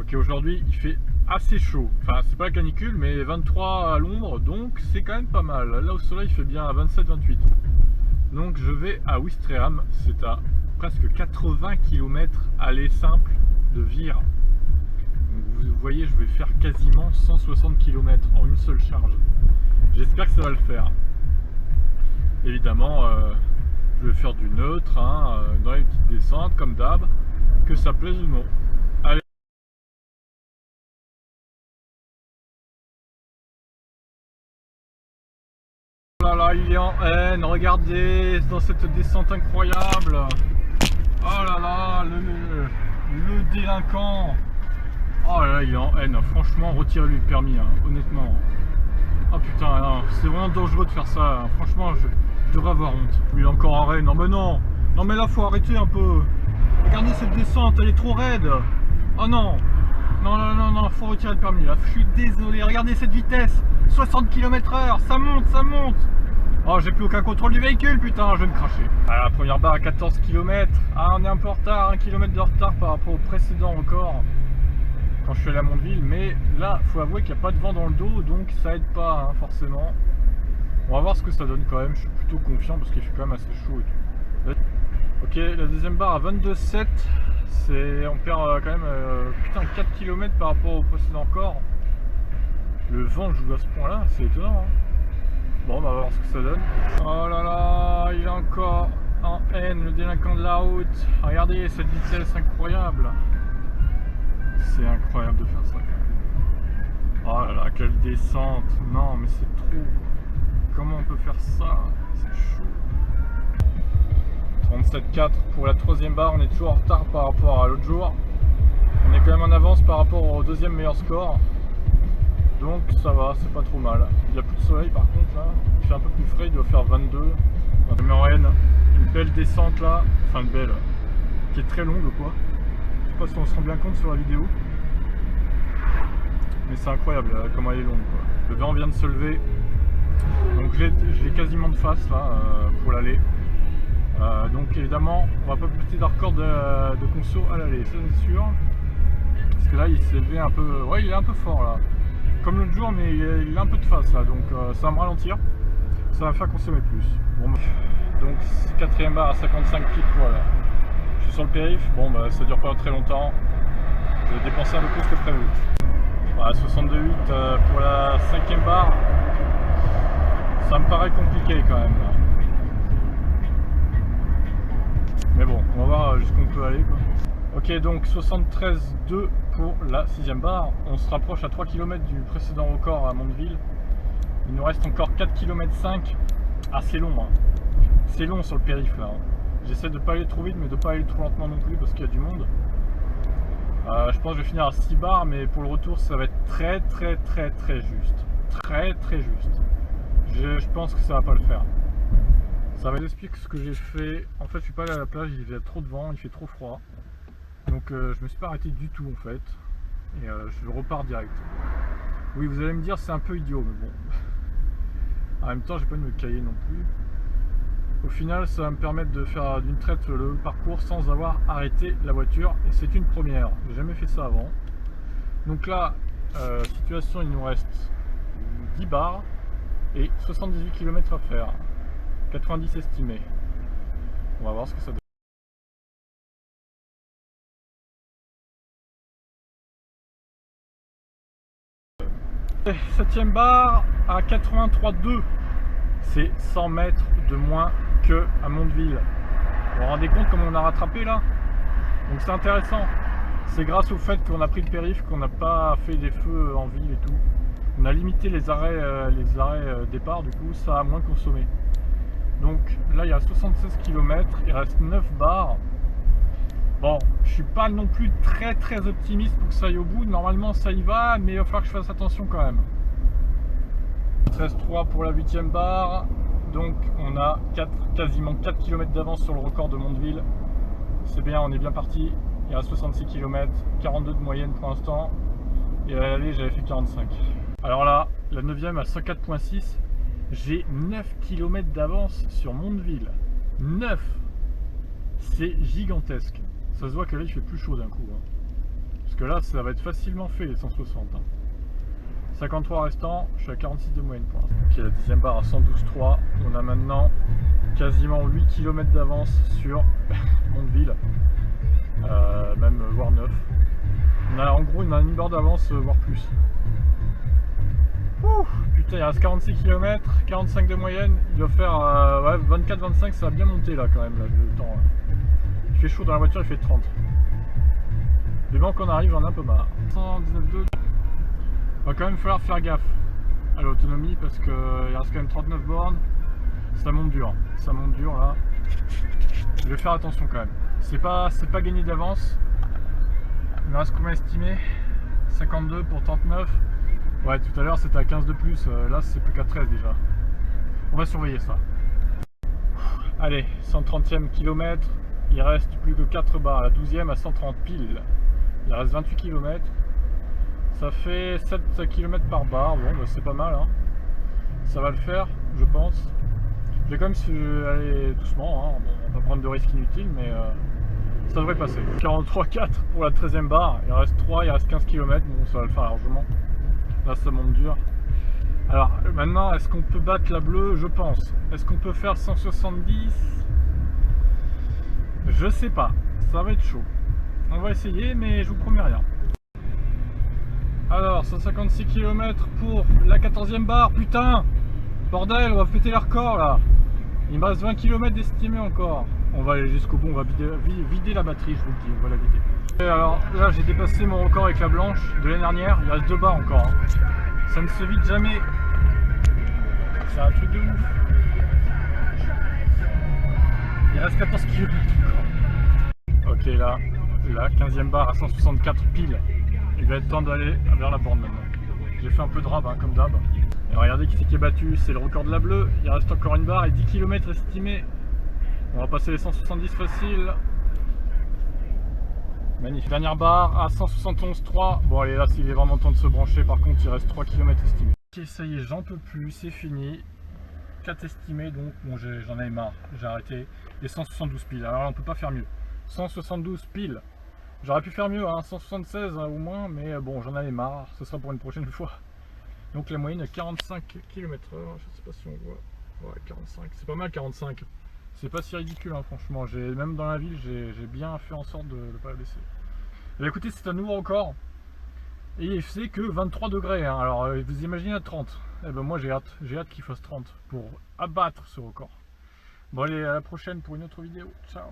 Ok, aujourd'hui il fait assez chaud, enfin c'est pas la canicule mais 23 à l'ombre, donc c'est quand même pas mal. Là au soleil il fait bien à 27-28. Donc je vais à Ouistreham, c'est à presque 80 km aller simple de Vire. Donc vous voyez, je vais faire quasiment 160 km en une seule charge. J'espère que ça va le faire. Évidemment, je vais faire du neutre, hein, dans les petites descentes comme d'hab, que ça plaise ou non. Allez. Oh là là, il est en haine, regardez, dans cette descente incroyable. Oh là là, le délinquant. Oh là là, il est en haine, franchement, retirez-lui le permis, hein, honnêtement. Oh putain, c'est vraiment dangereux de faire ça, hein. Franchement, je devrais avoir honte. Il est encore en haine, non mais non. Non mais là, faut arrêter un peu. Regardez cette descente, elle est trop raide. Oh non. Non, non, non, non, faut retirer le permis là. Je suis désolé, regardez cette vitesse. 60 km/h, ça monte, ça monte. Oh, j'ai plus aucun contrôle du véhicule, putain, je vais me cracher. Ah, la première barre à 14 km. Ah, on est un peu en retard, 1 km de retard par rapport au précédent record quand je suis allé à Mondeville. Mais là, faut avouer qu'il n'y a pas de vent dans le dos, donc ça aide pas, hein, forcément. On va voir ce que ça donne quand même. Je suis plutôt confiant parce qu'il fait quand même assez chaud et tout. Ok, la deuxième barre à 22,7. On perd quand même putain 4 km par rapport au précédent record. Le vent joue à ce point là, c'est étonnant, hein. Bon, bah, on va voir ce que ça donne. Oh là là, il est encore en haine, le délinquant de la route. Regardez cette vitesse incroyable. C'est incroyable de faire ça quand même. Oh là là, quelle descente. Non, mais c'est trop. Comment on peut faire ça? C'est chaud. 37,4 pour la troisième barre. On est toujours en retard par rapport à l'autre jour. On est quand même en avance par rapport au deuxième meilleur score. Donc ça va, c'est pas trop mal. Il n'y a plus de soleil par contre là. Il fait un peu plus frais, il doit faire 22. On met en haine. Une belle descente là. Enfin une belle. Qui est très longue quoi. Je sais pas si on se rend bien compte sur la vidéo. Mais c'est incroyable comment elle est longue quoi. Le vent vient de se lever. Donc j'ai quasiment de face là pour l'aller. Donc évidemment on va pas péter d'un record de conso à l'aller, ça c'est sûr. Parce que là il s'est levé un peu. Ouais, il est un peu fort là. Comme l'autre jour, mais il a un peu de face là, donc ça va me ralentir, ça va me faire consommer plus. Bon, donc quatrième barre à 55 pics, voilà. Je suis sur le périph', bon bah ça dure pas très longtemps, je vais dépenser un peu plus que prévu. Voilà, 62,8 pour la cinquième barre, ça me paraît compliqué quand même. Mais bon, on va voir jusqu'où on peut aller quoi. Ok, donc 73,2 pour la sixième barre. On se rapproche à 3 km du précédent record à Mondeville. Il nous reste encore 4 km 5. Ah, c'est long, hein. C'est long sur le périph' là, hein. J'essaie de pas aller trop vite, mais de pas aller trop lentement non plus parce qu'il y a du monde. Je pense que je vais finir à 6 barres, mais pour le retour, ça va être très juste. Très juste. Je pense que ça va pas le faire. Ça va expliquer ce que j'ai fait. En fait, je suis pas allé à la plage, il y a trop de vent, il fait trop froid. Donc je me suis pas arrêté du tout en fait. Et je repars direct. Oui, vous allez me dire c'est un peu idiot, mais bon. En même temps, j'ai pas envie de me cailler non plus. Au final, ça va me permettre de faire d'une traite le parcours sans avoir arrêté la voiture. Et c'est une première. J'ai jamais fait ça avant. Donc là, situation, il nous reste 10 barres et 78 km à faire. 90 estimés. On va voir ce que ça donne. Septième barre à 83,2. C'est 100 mètres de moins que à Mondeville. Vous vous rendez compte comment on a rattrapé là? Donc c'est intéressant. C'est grâce au fait qu'on a pris le périph', qu'on n'a pas fait des feux en ville et tout. On a limité les arrêts départ, du coup ça a moins consommé. Donc là il y a 76 km, il reste 9 barres. Bon, je suis pas non plus très optimiste pour que ça aille au bout. Normalement ça y va, mais il va falloir que je fasse attention quand même. 13,3 pour la 8ème barre. Donc on a quasiment 4 km d'avance sur le record de Mondeville. C'est bien, on est bien parti. Il reste 66 km, 42 de moyenne pour l'instant. Et à l'aller j'avais fait 45. Alors là, la 9ème à 104,6. J'ai 9 km d'avance sur Mondeville. 9! C'est gigantesque. Ça se voit que là il fait plus chaud d'un coup, hein. Parce que là, ça va être facilement fait les 160. Hein. 53 restants, je suis à 46 de moyenne pour l'instant. Ok, la 10e barre à 112,3. On a maintenant quasiment 8 km d'avance sur Mondeville. Même voire 9. On a en gros une barre d'avance, voire plus. Ouh, putain, il reste 46 km, 45 de moyenne. Il doit faire ouais, 24-25, ça va bien monter là quand même, là, le temps. Il fait chaud dans la voiture, il fait 30. Les bancs qu'on arrive, j'en ai un peu marre. 119,2. Va quand même falloir faire gaffe à l'autonomie parce qu'il reste quand même 39 bornes. Ça monte dur là. Je vais faire attention quand même. C'est pas gagné d'avance. Il me reste combien estimé? 52 pour 39. Ouais, tout à l'heure c'était à 15 de plus. Là c'est plus qu'à 13 déjà. On va surveiller ça. Allez, 130e kilomètre. Il reste plus que 4 barres. La 12e à 130 pile. Il reste 28 km. Ça fait 7 km par barre, bon bah c'est pas mal hein. Ça va le faire, je pense. Je vais quand même aller doucement, hein. Bon, on va pas prendre de risques inutiles, mais ça devrait passer. 43,4 pour la 13e barre, il reste 3, il reste 15 km, bon ça va le faire largement. Là ça monte dur. Alors maintenant, est-ce qu'on peut battre la bleue? Je pense. Est-ce qu'on peut faire 170? Je sais pas, ça va être chaud. On va essayer, mais je vous promets rien. Alors, 156 km pour la 14e barre, putain! Bordel, on va péter les records là! Il me reste 20 km d'estimé encore. On va aller jusqu'au bout, on va vider la batterie, je vous le dis, on va la vider. Et alors, là j'ai dépassé mon record avec la blanche de l'année dernière, il reste 2 barres encore. Hein. Ça ne se vide jamais. C'est un truc de ouf. Il reste 14 km encore. Ok, là, la 15e barre à 164 piles. Il va être temps d'aller vers la borne maintenant. J'ai fait un peu de rab, hein, comme d'hab. Et regardez qui c'est qui est battu, c'est le record de la bleue. Il reste encore une barre et 10 km estimés. On va passer les 170 faciles. Magnifique. Dernière barre à 171,3. Bon allez, là il est vraiment temps de se brancher. Par contre il reste 3 km estimés. Ok, ça y est, j'en peux plus, c'est fini. 4 estimés, donc bon, j'en avais marre, j'ai arrêté. Et 172 piles, alors là on peut pas faire mieux. 172 piles. J'aurais pu faire mieux, hein, 176 ou moins, mais bon, j'en avais marre, ce sera pour une prochaine fois. Donc la moyenne est 45 km/h, je sais pas si on voit. Ouais, 45, c'est pas mal 45. C'est pas si ridicule, hein, franchement. Même dans la ville, j'ai bien fait en sorte de ne pas la baisser. Et bah, écoutez, c'est un nouveau record. Et il fait que 23 degrés, hein. Alors vous imaginez à 30. Et ben moi j'ai hâte qu'il fasse 30 pour abattre ce record. Bon allez, à la prochaine pour une autre vidéo. Ciao.